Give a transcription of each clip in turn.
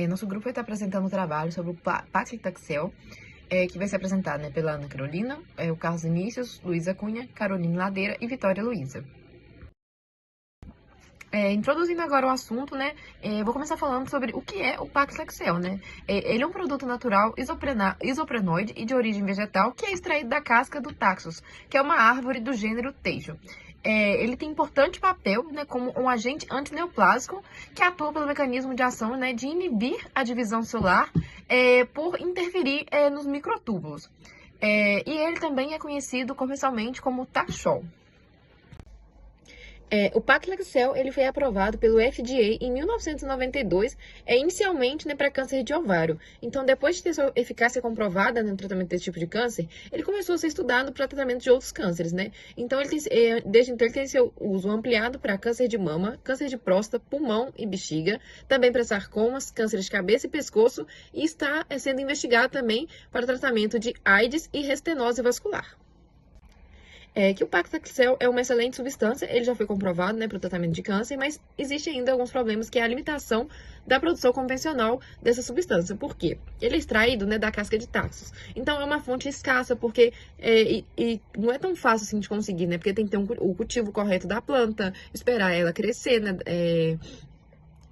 Nosso grupo vai estar apresentando um trabalho sobre o paclitaxel, que vai ser apresentado, né, pela Ana Carolina, o Carlos Vinícius, Luísa Cunha, Caroline Ladeira e Vitória Luísa. Introduzindo agora o assunto, né, vou começar falando sobre o que é o paclitaxel, né. Ele é um produto natural isoprenoide e de origem vegetal que é extraído da casca do taxus, que é uma árvore do gênero Teijo. Ele tem importante papel, né, como um agente antineoplásico que atua pelo mecanismo de ação, né, de inibir a divisão celular por interferir nos microtúbulos. E ele também é conhecido comercialmente como Taxol. O paclitaxel ele foi aprovado pelo FDA em 1992, inicialmente, né, para câncer de ovário. Então, depois de ter sua eficácia comprovada no tratamento desse tipo de câncer, ele começou a ser estudado para tratamento de outros cânceres, né? Então, desde então, ele tem seu uso ampliado para câncer de mama, câncer de próstata, pulmão e bexiga, também para sarcomas, cânceres de cabeça e pescoço, e está sendo investigado também para o tratamento de AIDS e restenose vascular. Que o paclitaxel é uma excelente substância, ele já foi comprovado, né, para o tratamento de câncer, mas existe ainda alguns problemas, que é a limitação da produção convencional dessa substância. Por quê? Ele é extraído, né, da casca de taxus. Então, é uma fonte escassa, porque não é tão fácil assim de conseguir, né, porque tem que ter o cultivo correto da planta, esperar ela crescer, né,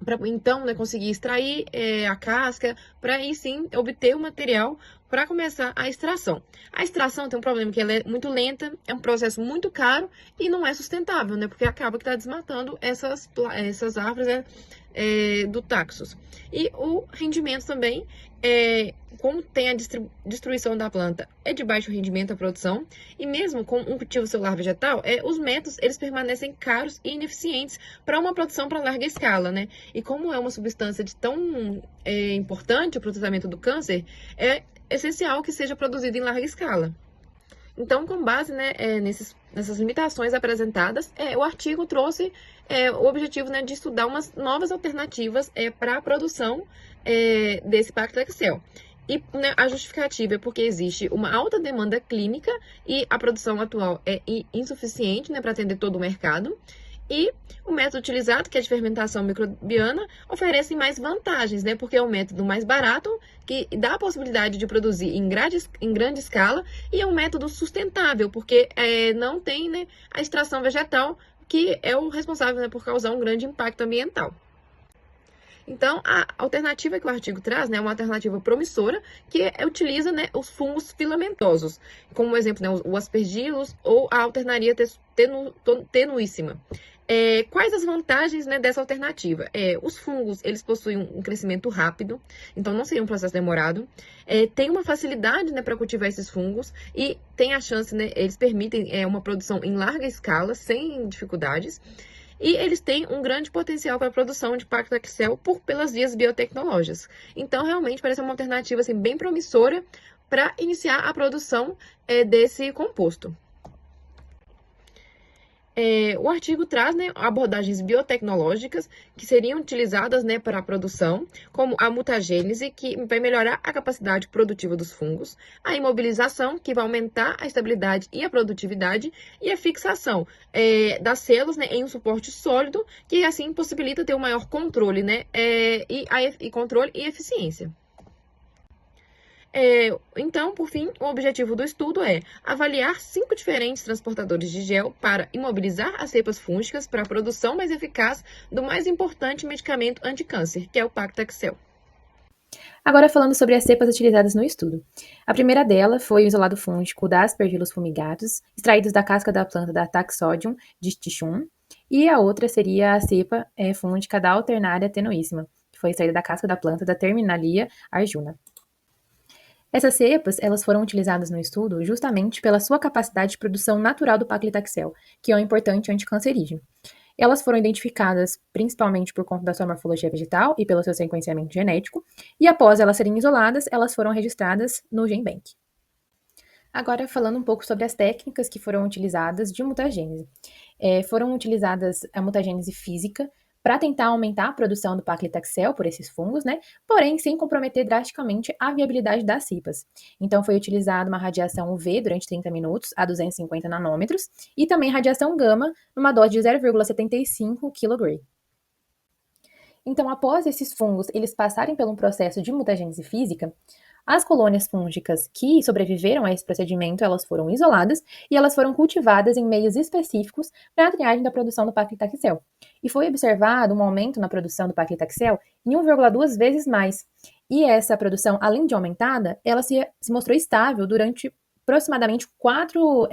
para então, né, conseguir extrair a casca, para aí sim obter o material para começar a extração. A extração tem um problema, que ela é muito lenta, é um processo muito caro e não é sustentável, né, porque acaba que está desmatando essas árvores, né, do taxus. E o rendimento também, como tem a destruição da planta, é de baixo rendimento a produção, e mesmo com um cultivo celular vegetal, os métodos eles permanecem caros e ineficientes para uma produção para larga escala, né? E como é uma substância de tão importante para o tratamento do câncer, é essencial que seja produzido em larga escala. Então, com base, né, nessas limitações apresentadas, o artigo trouxe o objetivo, né, de estudar umas novas alternativas para a produção desse paclitaxel. E, né, a justificativa é porque existe uma alta demanda clínica e a produção atual é insuficiente, né, para atender todo o mercado. E o método utilizado, que é de fermentação microbiana, oferece mais vantagens, né? Porque é um método mais barato, que dá a possibilidade de produzir em grande escala, e é um método sustentável, porque não tem, né, a extração vegetal, que é o responsável, né, por causar um grande impacto ambiental. Então, a alternativa que o artigo traz, né, é uma alternativa promissora, que utiliza, né, os fungos filamentosos, como exemplo, né, o aspergillus ou a alternaria tenuíssima. Quais as vantagens, né, dessa alternativa? Os fungos, eles possuem um crescimento rápido, então não seria um processo demorado. Tem uma facilidade, né, para cultivar esses fungos e tem a chance, né, eles permitem uma produção em larga escala, sem dificuldades. E eles têm um grande potencial para a produção de paclitaxel pelas vias biotecnológicas. Então, realmente, parece uma alternativa assim, bem promissora para iniciar a produção desse composto. O artigo traz, né, abordagens biotecnológicas que seriam utilizadas, né, para a produção, como a mutagênese, que vai melhorar a capacidade produtiva dos fungos, a imobilização, que vai aumentar a estabilidade e a produtividade, e a fixação das células, né, em um suporte sólido, que assim possibilita ter um maior controle, né, controle e eficiência. Então, por fim, o objetivo do estudo é avaliar 5 diferentes transportadores de gel para imobilizar as cepas fúngicas para a produção mais eficaz do mais importante medicamento anticâncer, que é o paclitaxel. Agora falando sobre as cepas utilizadas no estudo. A primeira dela foi o isolado fúngico da Aspergillus fumigatus, extraídos da casca da planta da Taxodium distichum, e a outra seria a cepa fúngica da Alternaria tenuissima, que foi extraída da casca da planta da Terminalia arjuna. Essas cepas, elas foram utilizadas no estudo justamente pela sua capacidade de produção natural do paclitaxel, que é um importante anticancerígeno. Elas foram identificadas principalmente por conta da sua morfologia vegetal e pelo seu sequenciamento genético, e após elas serem isoladas, elas foram registradas no GenBank. Agora, falando um pouco sobre as técnicas que foram utilizadas de mutagênese. Foram utilizadas a mutagênese física, para tentar aumentar a produção do paclitaxel por esses fungos, né? Porém, sem comprometer drasticamente a viabilidade das cepas. Então, foi utilizada uma radiação UV durante 30 minutos, a 250 nanômetros, e também radiação gama, numa dose de 0,75 kg. Então, após esses fungos eles passarem por um processo de mutagênese física, as colônias fúngicas que sobreviveram a esse procedimento, elas foram isoladas e elas foram cultivadas em meios específicos para a triagem da produção do paclitaxel. E foi observado um aumento na produção do paclitaxel em 1,2 vezes mais. E essa produção, além de aumentada, ela se mostrou estável durante aproximadamente 4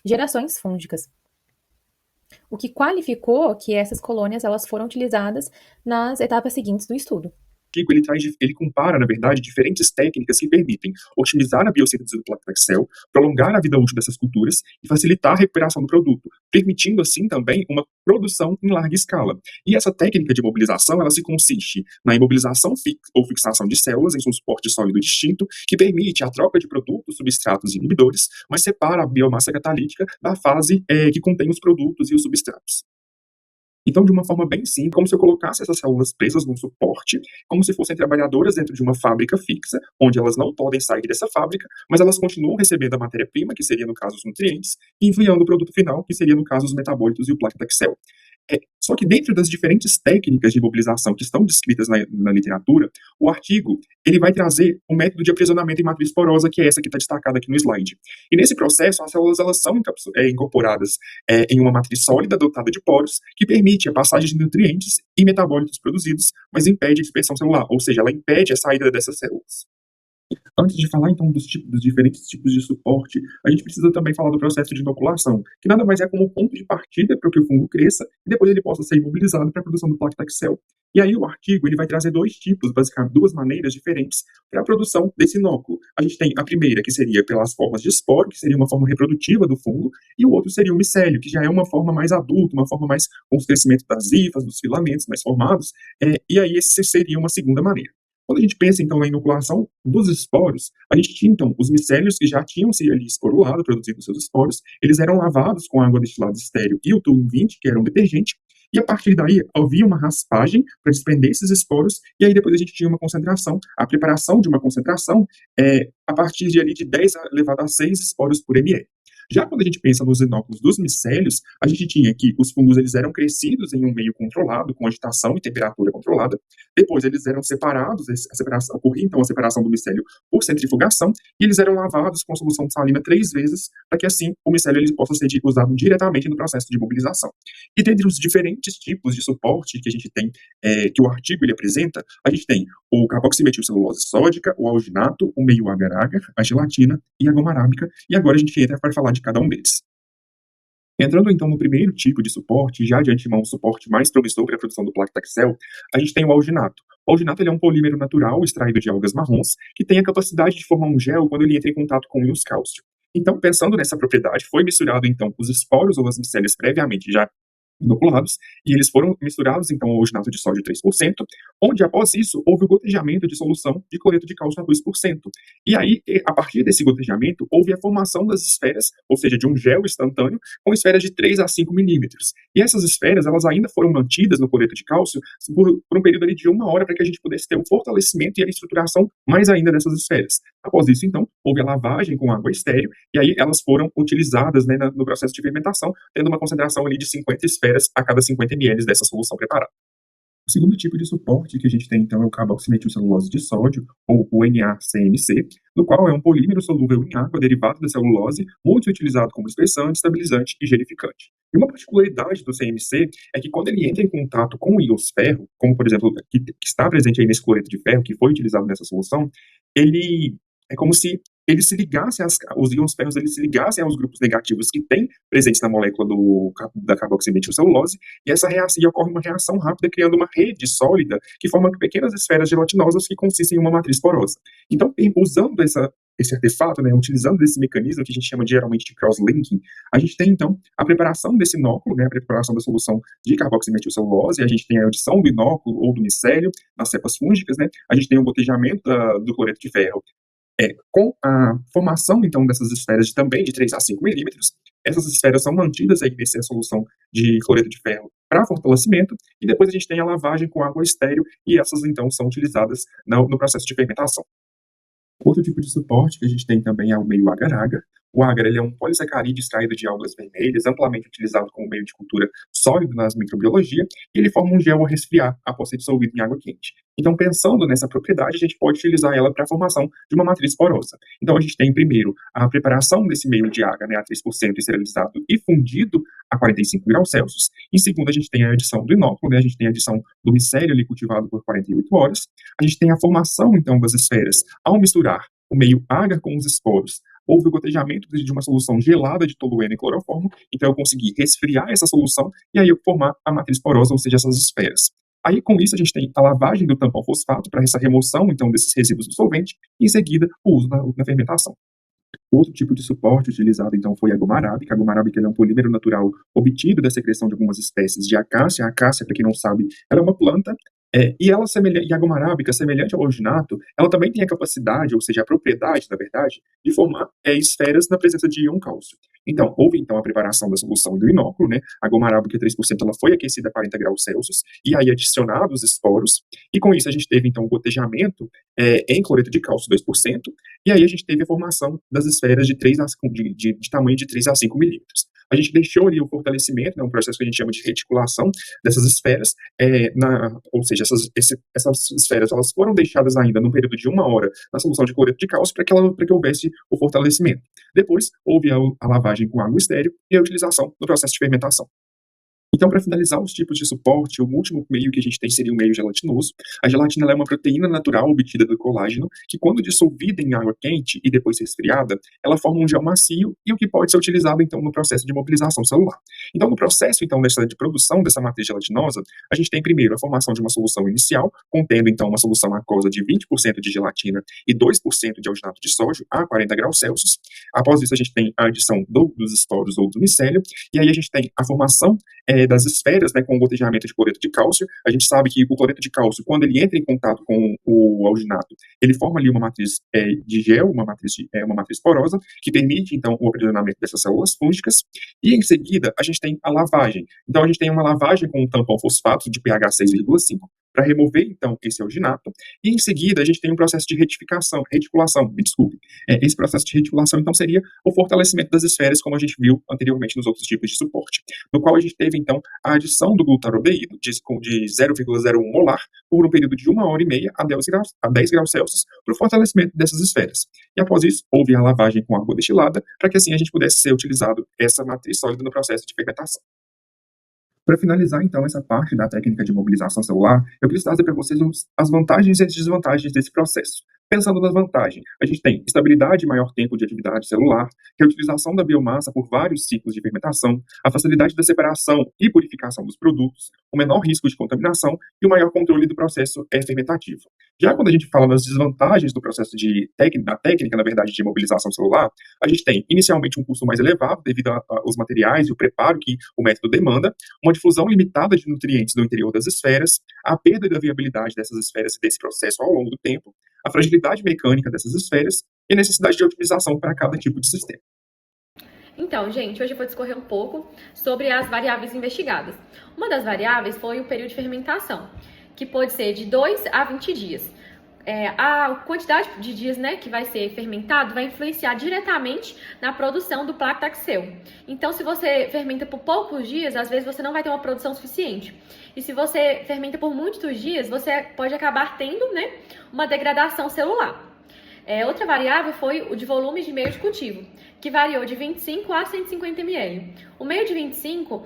gerações fúngicas, o que qualificou que essas colônias elas foram utilizadas nas etapas seguintes do estudo. Ele compara, na verdade, diferentes técnicas que permitem otimizar a biossíntese do Paclitaxel, prolongar a vida útil dessas culturas e facilitar a recuperação do produto, permitindo assim também uma produção em larga escala. E essa técnica de imobilização, ela se consiste na imobilização ou fixação de células em um suporte sólido distinto, que permite a troca de produtos, substratos e inibidores, mas separa a biomassa catalítica da fase que contém os produtos e os substratos. Então, de uma forma bem simples, como se eu colocasse essas células presas num suporte, como se fossem trabalhadoras dentro de uma fábrica fixa, onde elas não podem sair dessa fábrica, mas elas continuam recebendo a matéria-prima, que seria, no caso, os nutrientes, e enviando o produto final, que seria, no caso, os metabólitos e o Paclitaxel. Só que dentro das diferentes técnicas de imobilização que estão descritas na literatura, o artigo ele vai trazer um método de aprisionamento em matriz porosa, que é essa que está destacada aqui no slide. E nesse processo, as células elas são incorporadas em uma matriz sólida dotada de poros, que permite a passagem de nutrientes e metabólitos produzidos, mas impede a dispersão celular, ou seja, ela impede a saída dessas células. Antes de falar, então, dos diferentes tipos de suporte, a gente precisa também falar do processo de inoculação, que nada mais é como um ponto de partida para que o fungo cresça e depois ele possa ser imobilizado para a produção do Paclitaxel. E aí o artigo ele vai trazer dois tipos, basicamente duas maneiras diferentes para a produção desse inóculo. A gente tem a primeira, que seria pelas formas de esporo, que seria uma forma reprodutiva do fungo, e o outro seria o micélio, que já é uma forma mais adulta, uma forma mais com os crescimentos das hifas, dos filamentos mais formados, e aí esse seria uma segunda maneira. Quando a gente pensa, então, na inoculação dos esporos, a gente tinha, então, os micélios que já tinham se ali esporulado, produzindo seus esporos, eles eram lavados com água destilada estéril e o Tullum 20, que era um detergente, e a partir daí havia uma raspagem para desprender esses esporos, e aí depois a gente tinha uma concentração, a preparação de uma concentração a partir de ali de 10 elevado a 6 esporos por ml. Já quando a gente pensa nos inóculos dos micélios, a gente tinha que os fungos eles eram crescidos em um meio controlado, com agitação e temperatura controlada. Depois eles eram separados, ocorria então a separação do micélio por centrifugação, e eles eram lavados com solução de salina 3 vezes, para que assim o micélio ele possa ser usado diretamente no processo de mobilização. E dentre os diferentes tipos de suporte que a gente tem, que o artigo ele apresenta, a gente tem o carboximetilcelulose sódica, o alginato, o meio agar-agar, a gelatina e a goma arábica, e agora a gente entra para falar de cada um deles. Entrando então no primeiro tipo de suporte, já de antemão o suporte mais promissor para a produção do Paclitaxel, a gente tem o alginato. O alginato ele é um polímero natural extraído de algas marrons que tem a capacidade de formar um gel quando ele entra em contato com o íons cálcio. Então, pensando nessa propriedade, foi misturado então os esporos ou as micélias previamente já inoculados, e eles foram misturados então ao alginato de sódio 3%, onde após isso houve o gotejamento de solução de cloreto de cálcio a 2%. E aí, a partir desse gotejamento, houve a formação das esferas, ou seja, de um gel instantâneo, com esferas de 3 a 5 milímetros. E essas esferas, elas ainda foram mantidas no cloreto de cálcio por um período ali de 1 hora, para que a gente pudesse ter o fortalecimento e a estruturação mais ainda dessas esferas. Após isso, então, houve a lavagem com água estéril, e aí elas foram utilizadas no processo de fermentação, tendo uma concentração ali de 50 esferas a cada 50 ml dessa solução preparada. O segundo tipo de suporte que a gente tem, então, é o carboximetilcelulose de sódio, ou o NaCMC, no qual é um polímero solúvel em água derivado da celulose, muito utilizado como espessante, estabilizante e gelificante. E uma particularidade do CMC é que quando ele entra em contato com o íons ferro, como, por exemplo, que está presente aí nesse cloreto de ferro, que foi utilizado nessa solução, ele é como se ele se ligasse os íons ferros eles se ligassem aos grupos negativos que tem presentes na molécula da carboximetilcelulose, e essa reação, e ocorre uma reação rápida, criando uma rede sólida que forma pequenas esferas gelatinosas que consistem em uma matriz porosa. Então, usando esse artefato, né, utilizando esse mecanismo que a gente chama geralmente de cross-linking, a gente tem, então, a preparação desse inóculo, né, a preparação da solução de carboximetilcelulose, a gente tem a adição do inóculo ou do micélio nas cepas fúngicas, né, a gente tem o gotejamento do cloreto de ferro, com a formação, então, dessas esferas também de 3 a 5 milímetros, essas esferas são mantidas aí nessa solução de cloreto de ferro para fortalecimento, e depois a gente tem a lavagem com água estéril, e essas, então, são utilizadas no processo de fermentação. Outro tipo de suporte que a gente tem também é o meio agar-agar, O agar ele é um polissacarídeo extraído de algas vermelhas, amplamente utilizado como meio de cultura sólido nas microbiologia, e ele forma um gel a resfriar após ser dissolvido em água quente. Então, pensando nessa propriedade, a gente pode utilizar ela para a formação de uma matriz porosa. Então, a gente tem, primeiro, a preparação desse meio de agar, né, a 3% esterilizado e fundido a 45 graus Celsius. Em segundo, a gente tem a adição do inóculo, né, a gente tem a adição do micélio ali cultivado por 48 horas. A gente tem a formação, então, das esferas ao misturar o meio agar com os esporos. Houve o gotejamento de uma solução gelada de tolueno e cloroformo, então eu consegui resfriar essa solução e aí eu formar a matriz porosa, ou seja, essas esferas. Aí, com isso, a gente tem a lavagem do tampão fosfato para essa remoção, então, desses resíduos do solvente, e em seguida, o uso na fermentação. Outro tipo de suporte utilizado, então, foi a goma arábica. A goma arábica é um polímero natural obtido da secreção de algumas espécies de acácia. A acácia, para quem não sabe, ela é uma planta, e e a goma arábica, semelhante ao alginato, ela também tem a capacidade, ou seja, a propriedade, na verdade, de formar esferas na presença de íon cálcio. Então, houve então a preparação da solução e do inóculo, né? A goma arábica 3% ela foi aquecida a 40 graus Celsius, e aí adicionados esporos, e com isso a gente teve então o gotejamento em cloreto de cálcio 2%, e aí a gente teve a formação das esferas de tamanho de 3 a 5 milímetros. A gente deixou ali o fortalecimento, né, um processo que a gente chama de reticulação dessas esferas, ou seja, essas esferas elas foram deixadas ainda num período de 1 hora na solução de cloreto de cálcio para que houvesse o fortalecimento. Depois, houve a lavagem com água estéril e a utilização no processo de fermentação. Então, para finalizar os tipos de suporte, o último meio que a gente tem seria o meio gelatinoso. A gelatina ela é uma proteína natural obtida do colágeno, que quando dissolvida em água quente e depois resfriada, ela forma um gel macio e o que pode ser utilizado, então, no processo de mobilização celular. Então, no processo, então, de produção dessa matriz gelatinosa, a gente tem primeiro a formação de uma solução inicial, contendo, então, uma solução aquosa de 20% de gelatina e 2% de alginato de sódio a 40 graus Celsius. Após isso, a gente tem a adição dos esporos ou do micélio, e aí a gente tem a formação das esferas, né, com o gotejamento de cloreto de cálcio. A gente sabe que o cloreto de cálcio, quando ele entra em contato com o alginato, ele forma ali uma matriz de gel, uma matriz porosa, que permite, então, o aprisionamento dessas células fúngicas. E, em seguida, a gente tem a lavagem. Então, a gente tem uma lavagem com um tampão fosfato de pH 6,5, para remover, então, esse alginato. E, em seguida, a gente tem um processo de reticulação, me desculpe. Esse processo de reticulação, então, seria o fortalecimento das esferas, como a gente viu anteriormente nos outros tipos de suporte, no qual a gente teve, então, a adição do glutarodeído de 0,01 molar por um período de 1 hora e meia a 10 graus Celsius para o fortalecimento dessas esferas. E, após isso, houve a lavagem com água destilada para que, assim, a gente pudesse ser utilizado essa matriz sólida no processo de fermentação. Para finalizar, então, essa parte da técnica de mobilização celular, eu queria trazer para vocês as vantagens e as desvantagens desse processo. Pensando nas vantagens, a gente tem estabilidade e maior tempo de atividade celular, reutilização da biomassa por vários ciclos de fermentação, a facilidade da separação e purificação dos produtos, o menor risco de contaminação e o maior controle do processo fermentativo. Já quando a gente fala das desvantagens do processo da técnica, na verdade, de mobilização celular, a gente tem inicialmente um custo mais elevado devido aos materiais e o preparo que o método demanda, uma difusão limitada de nutrientes no interior das esferas, a perda da viabilidade dessas esferas e desse processo ao longo do tempo, a fragilidade mecânica dessas esferas e a necessidade de otimização para cada tipo de sistema. Então, gente, hoje eu vou discorrer um pouco sobre as variáveis investigadas. Uma das variáveis foi o período de fermentação, que pode ser de 2 a 20 dias. A quantidade de dias, né, que vai ser fermentado vai influenciar diretamente na produção do Lactaxel. Então, se você fermenta por poucos dias, às vezes você não vai ter uma produção suficiente. E se você fermenta por muitos dias, você pode acabar tendo, né, uma degradação celular. Outra variável foi o de volume de meio de cultivo, que variou de 25 a 150 ml. O meio de 25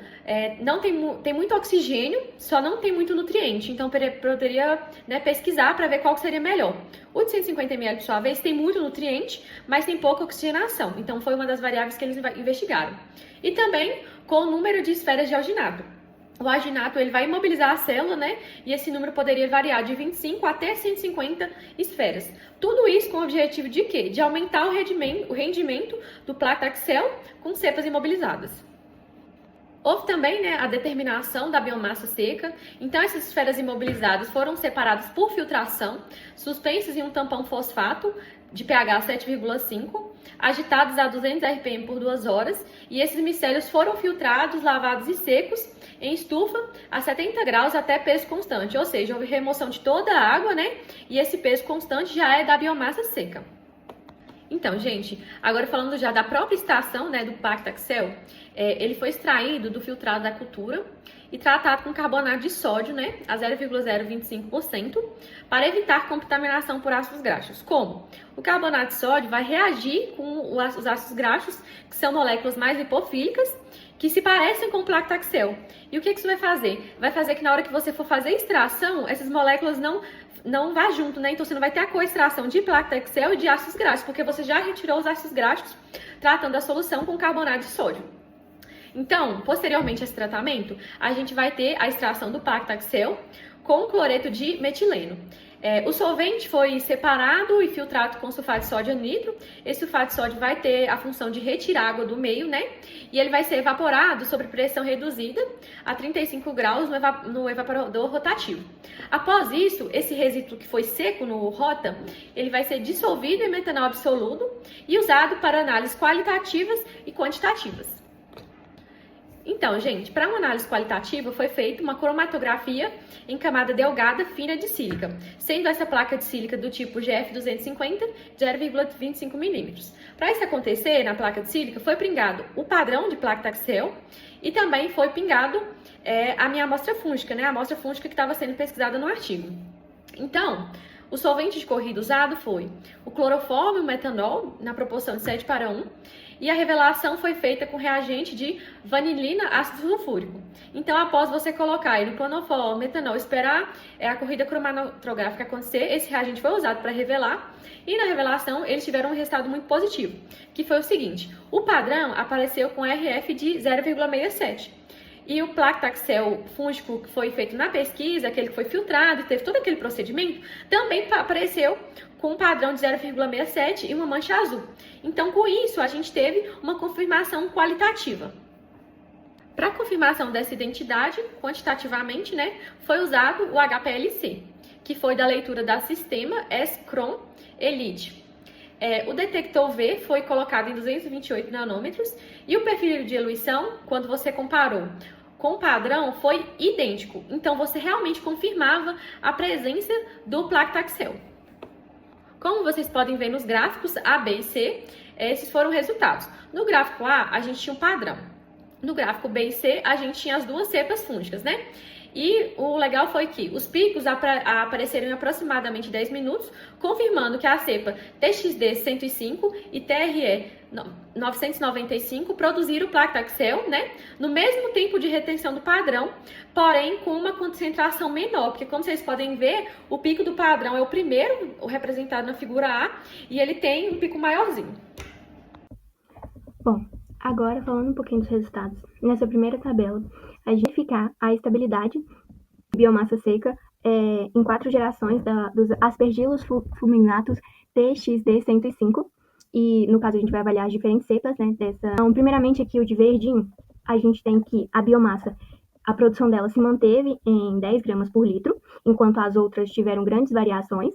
não tem muito oxigênio, só não tem muito nutriente, então poderia, né, pesquisar para ver qual seria melhor. O de 150 ml, por sua vez, tem muito nutriente, mas tem pouca oxigenação, então foi uma das variáveis que eles investigaram. E também com o número de esferas de alginato. O alginato ele vai imobilizar a célula, né? E esse número poderia variar de 25 até 150 esferas. Tudo isso com o objetivo de quê? De aumentar o rendimento do Lactaxel com cepas imobilizadas. Houve também, né, a determinação da biomassa seca. Então, essas esferas imobilizadas foram separadas por filtração, suspensas em um tampão fosfato de pH 7,5, agitados a 200 RPM por 2 horas, e esses micélios foram filtrados, lavados e secos em estufa a 70 graus até peso constante, ou seja, houve remoção de toda a água, né? E esse peso constante já é da biomassa seca. Então, gente, agora falando já da própria extração, né, do Paclitaxel, ele foi extraído do filtrado da cultura e tratado com carbonato de sódio, né, a 0,025%, para evitar contaminação por ácidos graxos. Como? O carbonato de sódio vai reagir com os ácidos graxos, que são moléculas mais lipofílicas, que se parecem com o Paclitaxel. E o que isso vai fazer? Vai fazer que na hora que você for fazer a extração, essas moléculas não vá junto, né? Então você não vai ter a coextração de Paclitaxel e de ácidos graxos, porque você já retirou os ácidos graxos tratando a solução com carbonato de sódio. Então, posteriormente a esse tratamento, a gente vai ter a extração do Paclitaxel com cloreto de metileno. O solvente foi separado e filtrado com sulfato de sódio anidro. Esse sulfato de sódio vai ter a função de retirar água do meio, né? E ele vai ser evaporado sob pressão reduzida a 35 graus no evaporador rotativo. Após isso, esse resíduo que foi seco no rota, ele vai ser dissolvido em metanol absoluto e usado para análises qualitativas e quantitativas. Então, gente, para uma análise qualitativa foi feita uma cromatografia em camada delgada fina de sílica, sendo essa placa de sílica do tipo GF250 de 0,25 milímetros. Para isso acontecer, na placa de sílica foi pingado o padrão de Paclitaxel e também foi pingado a minha amostra fúngica, né? A amostra fúngica que estava sendo pesquisada no artigo. Então, o solvente de corrida usado foi o cloroformo e o metanol, na proporção de 7:1, e a revelação foi feita com reagente de vanilina ácido sulfúrico. Então, após você colocar aí no cloroformo, metanol, esperar a corrida cromatográfica acontecer, esse reagente foi usado para revelar, e na revelação eles tiveram um resultado muito positivo, que foi o seguinte: o padrão apareceu com RF de 0,67. E o Paclitaxel fúngico que foi feito na pesquisa, aquele que foi filtrado e teve todo aquele procedimento, também apareceu com um padrão de 0,67 e uma mancha azul. Então, com isso, a gente teve uma confirmação qualitativa. Para a confirmação dessa identidade, quantitativamente, né, foi usado o HPLC, que foi da leitura da Sistema S-Cron Elite. O detector V foi colocado em 228 nanômetros e o perfil de eluição, quando você comparou com o padrão, foi idêntico. Então, você realmente confirmava a presença do Paclitaxel. Como vocês podem ver nos gráficos A, B e C, esses foram os resultados. No gráfico A, a gente tinha um padrão. No gráfico B e C, a gente tinha as duas cepas fúngicas, né? E o legal foi que os picos apareceram em aproximadamente 10 minutos, confirmando que a cepa TXD 105 e TRE 995 produziram o Paclitaxel, né, no mesmo tempo de retenção do padrão, porém com uma concentração menor, porque como vocês podem ver, o pico do padrão é o primeiro, o representado na figura A, e ele tem um pico maiorzinho. Bom, agora falando um pouquinho dos resultados. Nessa primeira tabela, a gente vai verificar a estabilidade de biomassa seca em 4 gerações dos Aspergillus fulminatus TXD 105. E, no caso, a gente vai avaliar as diferentes cepas, né, dessa. Então, primeiramente, aqui o de verdinho, a gente tem que a biomassa, a produção dela se manteve em 10 gramas por litro, enquanto as outras tiveram grandes variações,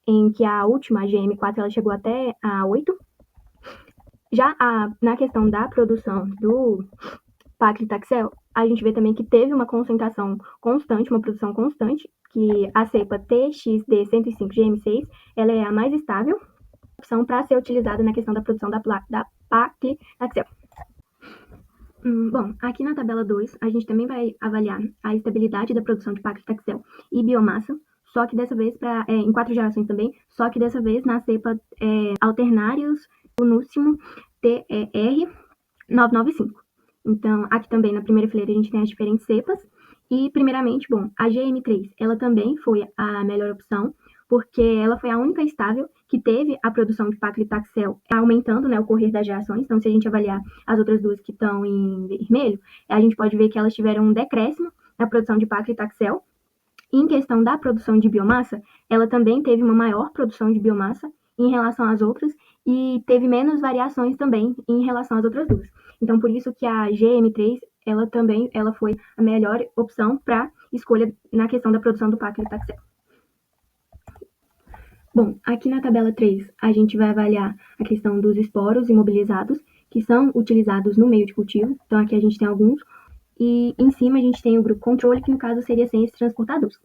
em que a última, a GM4, ela chegou até a 8. Já na questão da produção do Paclitaxel, a gente vê também que teve uma concentração constante, uma produção constante, que a cepa TXD 105 GM6, ela é a mais estável, opção para ser utilizada na questão da produção da Paclitaxel. Bom, aqui na tabela 2, a gente também vai avaliar a estabilidade da produção de Paclitaxel e biomassa, só que dessa vez em 4 gerações também, só que dessa vez na cepa Alternarius Unússimo TR 995. Então, aqui também na primeira fileira a gente tem as diferentes cepas. E, primeiramente, bom, a GM3, ela também foi a melhor opção, porque ela foi a única estável que teve a produção de Paclitaxel aumentando, né, o correr das gerações. Então, se a gente avaliar as outras duas que estão em vermelho, a gente pode ver que elas tiveram um decréscimo na produção de Paclitaxel. E em questão da produção de biomassa, ela também teve uma maior produção de biomassa em relação às outras e teve menos variações também em relação às outras duas. Então, por isso que a GM3, ela foi a melhor opção para escolha na questão da produção do Paclitaxel. Bom, aqui na tabela 3, a gente vai avaliar a questão dos esporos imobilizados, que são utilizados no meio de cultivo. Então, aqui a gente tem alguns. E em cima a gente tem o grupo controle, que no caso seria sem esses transportadores.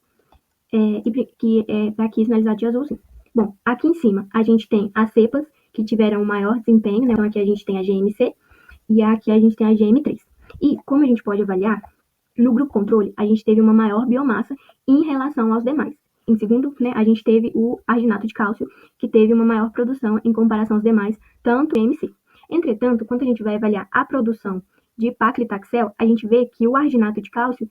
Que é aqui sinalizado de azulzinho. Bom, aqui em cima a gente tem as cepas que tiveram um maior desempenho, né? Então aqui a gente tem a GMC e aqui a gente tem a GM3. E como a gente pode avaliar, no grupo controle, a gente teve uma maior biomassa em relação aos demais. Em segundo, né, a gente teve o arginato de cálcio, que teve uma maior produção em comparação aos demais, tanto GMC. Entretanto, quando a gente vai avaliar a produção de paclitaxel, a gente vê que o arginato de cálcio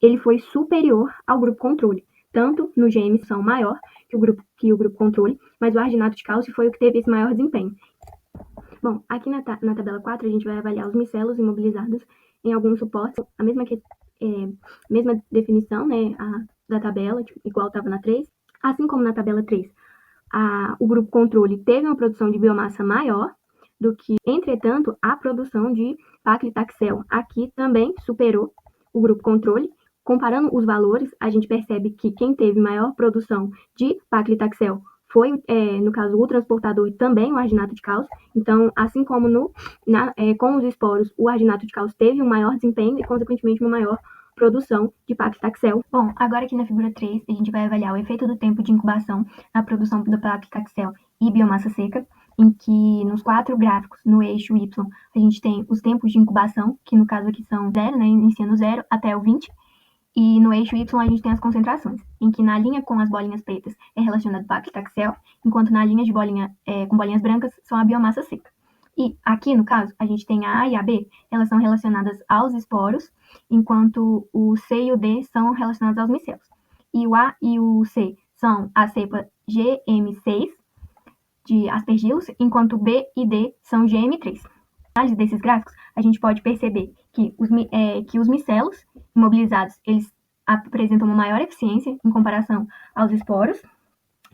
ele foi superior ao grupo controle. Tanto no GM são maior que o grupo controle, mas o arginato de cálcio foi o que teve esse maior desempenho. Bom, aqui na tabela 4 a gente vai avaliar os micelos imobilizados em alguns suportes, a mesma definição, né, da tabela, igual estava na 3. Assim como na tabela 3, o grupo controle teve uma produção de biomassa maior do que, entretanto, a produção de paclitaxel aqui também superou o grupo controle. Comparando os valores, a gente percebe que quem teve maior produção de paclitaxel foi, no caso, o transportador e também o arginato de cálcio. Então, assim como com os esporos, o arginato de cálcio teve um maior desempenho e, consequentemente, uma maior produção de paclitaxel. Bom, agora aqui na figura 3, a gente vai avaliar o efeito do tempo de incubação na produção do paclitaxel e biomassa seca, em que nos 4 gráficos, no eixo Y, a gente tem os tempos de incubação, que no caso aqui são 0, né, iniciando 0 até o 20, e no eixo Y a gente tem as concentrações, em que na linha com as bolinhas pretas é relacionado paclitaxel, enquanto na linha de com bolinhas brancas são a biomassa seca. E aqui, no caso, a gente tem a A e a B, elas são relacionadas aos esporos, enquanto o C e o D são relacionados aos micelos. E o A e o C são a cepa GM6, de aspergillus, enquanto B e D são GM3. Na análise desses gráficos, a gente pode perceber que os micelos imobilizados, eles apresentam uma maior eficiência em comparação aos esporos,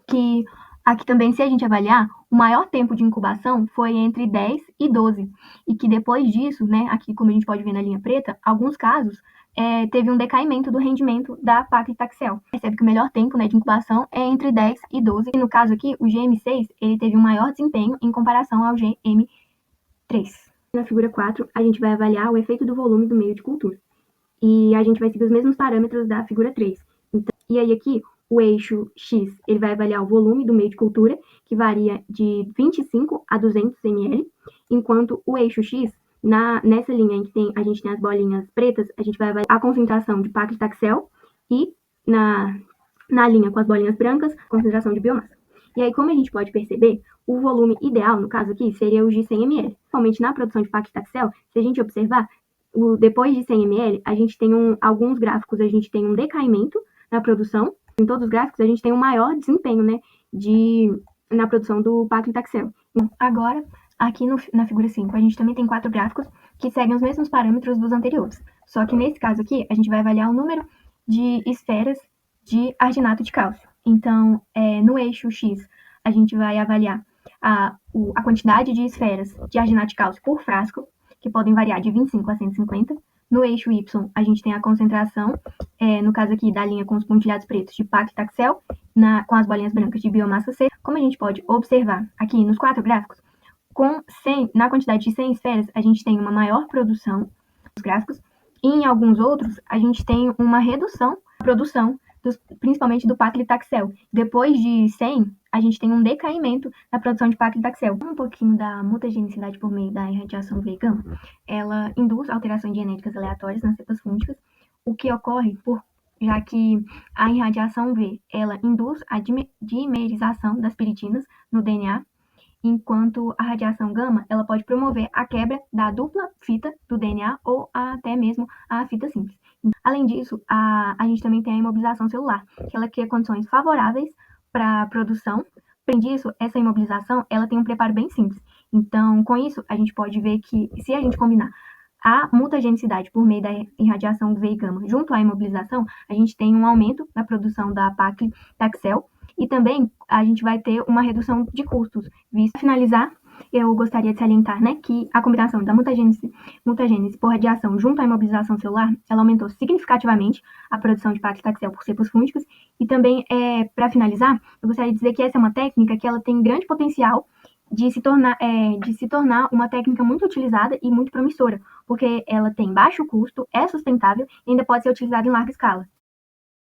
que aqui também, se a gente avaliar, o maior tempo de incubação foi entre 10 e 12, e que depois disso, né, aqui como a gente pode ver na linha preta, alguns casos teve um decaimento do rendimento da paclitaxel. Percebe que o melhor tempo, né, de incubação é entre 10 e 12, e no caso aqui, o GM6, ele teve um maior desempenho em comparação ao GM3. Na figura 4, a gente vai avaliar o efeito do volume do meio de cultura. E a gente vai seguir os mesmos parâmetros da figura 3. Então, e aí aqui, o eixo X, ele vai avaliar o volume do meio de cultura, que varia de 25 a 200 ml, enquanto o eixo X, nessa linha em que a gente tem as bolinhas pretas, a gente vai avaliar a concentração de paclitaxel e na linha com as bolinhas brancas, concentração de biomassa. E aí, como a gente pode perceber, o volume ideal, no caso aqui, seria o de 100 ml. Principalmente na produção de paclitaxel, se a gente observar, depois de 100 ml, a gente tem alguns gráficos, a gente tem um decaimento na produção. Em todos os gráficos, a gente tem um maior desempenho, né, na produção do paclitaxel. Então, agora, aqui na figura 5, a gente também tem 4 gráficos que seguem os mesmos parâmetros dos anteriores. Só que nesse caso aqui, a gente vai avaliar o número de esferas de arginato de cálcio. Então, no eixo X, a gente vai avaliar a quantidade de esferas de arginato de cálcio por frasco, que podem variar de 25 a 150. No eixo Y, a gente tem a concentração, no caso aqui da linha com os pontilhados pretos, de paclitaxel, com as bolinhas brancas de biomassa seca. Como a gente pode observar aqui nos 4 gráficos, na quantidade de 100 esferas, a gente tem uma maior produção nos gráficos, e em alguns outros, a gente tem uma redução da produção, principalmente do paclitaxel. Depois de 100, a gente tem um decaimento na produção de paclitaxel. Um pouquinho da mutagenicidade por meio da irradiação UV-gama, ela induz alterações genéticas aleatórias nas cepas fúngicas, o que ocorre já que a irradiação UV, ela induz a dimerização das piritinas no DNA, enquanto a radiação gama, ela pode promover a quebra da dupla fita do DNA ou até mesmo a fita simples. Além disso, a gente também tem a imobilização celular, que ela cria condições favoráveis para a produção. Além disso, essa imobilização, ela tem um preparo bem simples. Então, com isso, a gente pode ver que se a gente combinar a mutagenicidade por meio da irradiação UV e gama junto à imobilização, a gente tem um aumento na produção da paclitaxel e também a gente vai ter uma redução de custos. Para finalizar, eu gostaria de salientar, né, que a combinação da mutagênese por radiação junto à imobilização celular, ela aumentou significativamente a produção de paclitaxel por cepas fúngicas. E também, para finalizar, eu gostaria de dizer que essa é uma técnica que ela tem grande potencial de se tornar uma técnica muito utilizada e muito promissora, porque ela tem baixo custo, é sustentável e ainda pode ser utilizada em larga escala.